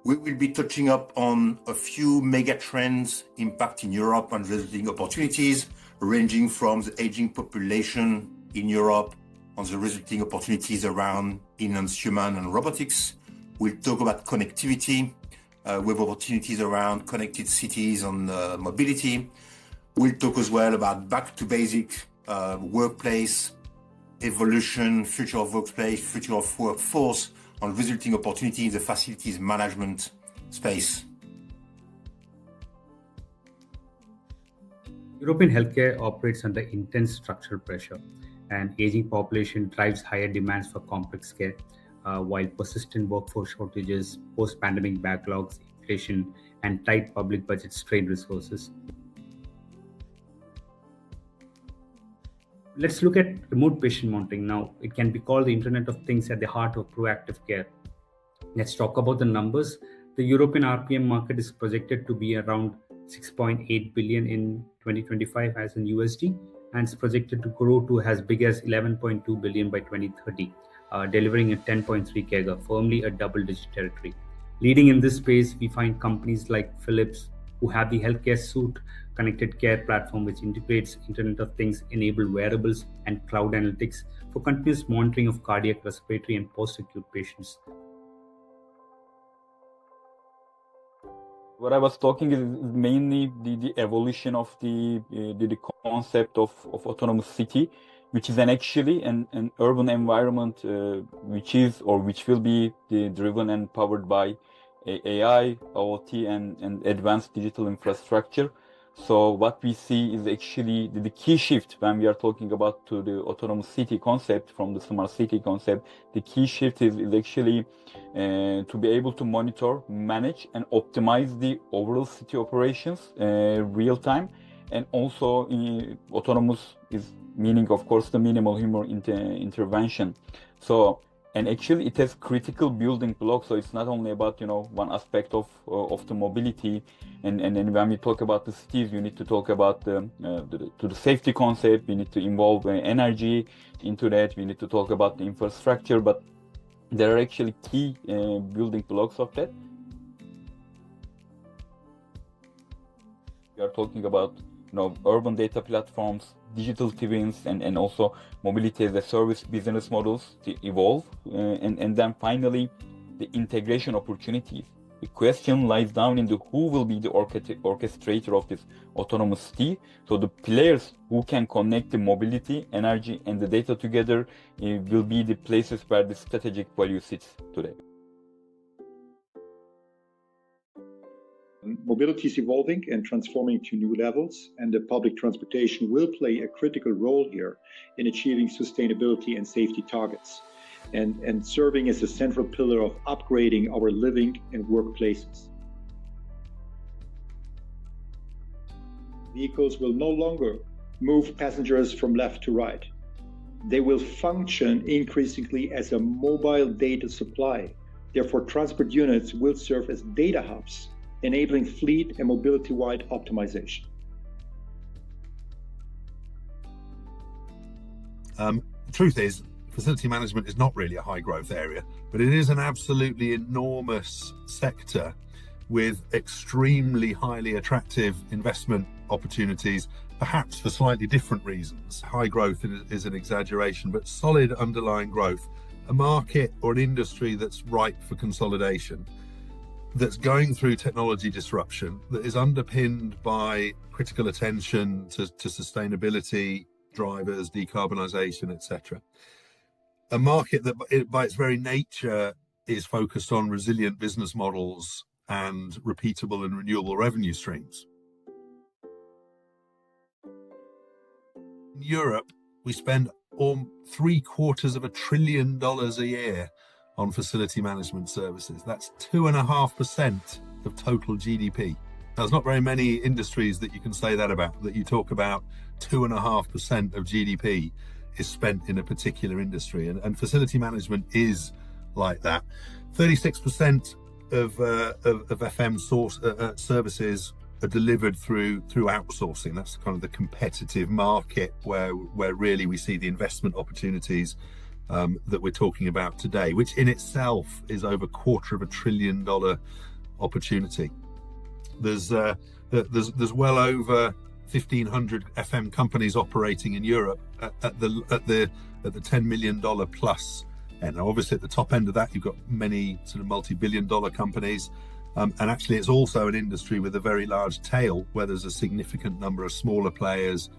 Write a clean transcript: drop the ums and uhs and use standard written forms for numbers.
We will be touching up on a few megatrends impacting Europe and resulting opportunities, ranging from the aging population in Europe on the resulting opportunities around enhanced human and robotics. We'll talk about connectivity with opportunities around connected cities and mobility. We'll talk as well about back to basic workplace evolution, future of workplace, future of workforce, and resulting opportunity in the facilities management space. European healthcare operates under intense structural pressure, and aging population drives higher demands for complex care, while persistent workforce shortages, post-pandemic backlogs, inflation, and tight public budgets strain resources. Let's look at remote patient monitoring now. It can be called the Internet of Things at the heart of proactive care. Let's talk about the numbers. The European RPM market is projected to be around 6.8 billion in 2025 as in USD, and it's projected to grow to as big as 11.2 billion by 2030, delivering a 10.3 CAGR, firmly a double-digit territory. Leading in this space, we find companies like Philips, who have the healthcare suite connected care platform, which integrates Internet of Things, enabled wearables, and cloud analytics for continuous monitoring of cardiac, respiratory, and post-acute patients. What I was talking is mainly the evolution of the concept of autonomous city, which is actually an urban environment which will be driven and powered by AI, IoT, and advanced digital infrastructure. So what we see is actually the key shift when we are talking about to the autonomous city concept from the smart city concept. The key shift is actually to be able to monitor, manage, and optimize the overall city operations real time. And also autonomous is meaning, of course, the minimal human intervention. So, and actually it has critical building blocks. So it's not only about, one aspect of the mobility. And then when we talk about the cities, you need to talk about the safety concept. We need to involve energy into that. We need to talk about the infrastructure, but there are actually key building blocks of that. We are talking about urban data platforms, digital twins, and also mobility as a service business models to evolve. And then finally, the integration opportunities. The question lies down into who will be the orchestrator of this autonomous city. So the players who can connect the mobility, energy, and the data together will be the places where the strategic value sits today. Mobility is evolving and transforming to new levels, and the public transportation will play a critical role here in achieving sustainability and safety targets, and serving as a central pillar of upgrading our living and workplaces. Vehicles will no longer move passengers from left to right. They will function increasingly as a mobile data supply. Therefore, transport units will serve as data hubs, enabling fleet and mobility-wide optimization. The truth is, facility management is not really a high growth area, but it is an absolutely enormous sector with extremely highly attractive investment opportunities, perhaps for slightly different reasons. High growth is an exaggeration, but solid underlying growth, a market or an industry that's ripe for consolidation, that's going through technology disruption, that is underpinned by critical attention to sustainability, drivers, decarbonisation, etc. A market that by its very nature is focused on resilient business models and repeatable and renewable revenue streams. In Europe, we spend $750 billion a year on facility management services. That's 2.5% of total GDP. There's not very many industries that you can say that about, that you talk about 2.5% of GDP is spent in a particular industry, and facility management is like that. 36% of FM services are delivered through outsourcing. That's kind of the competitive market where really we see the investment opportunities that we're talking about today, which in itself is over $250 billion opportunity. There's well over 1,500 FM companies operating in Europe at the $10 million plus. And obviously at the top end of that, you've got many sort of multi-billion-dollar companies. And actually, it's also an industry with a very large tail, where there's a significant number of smaller players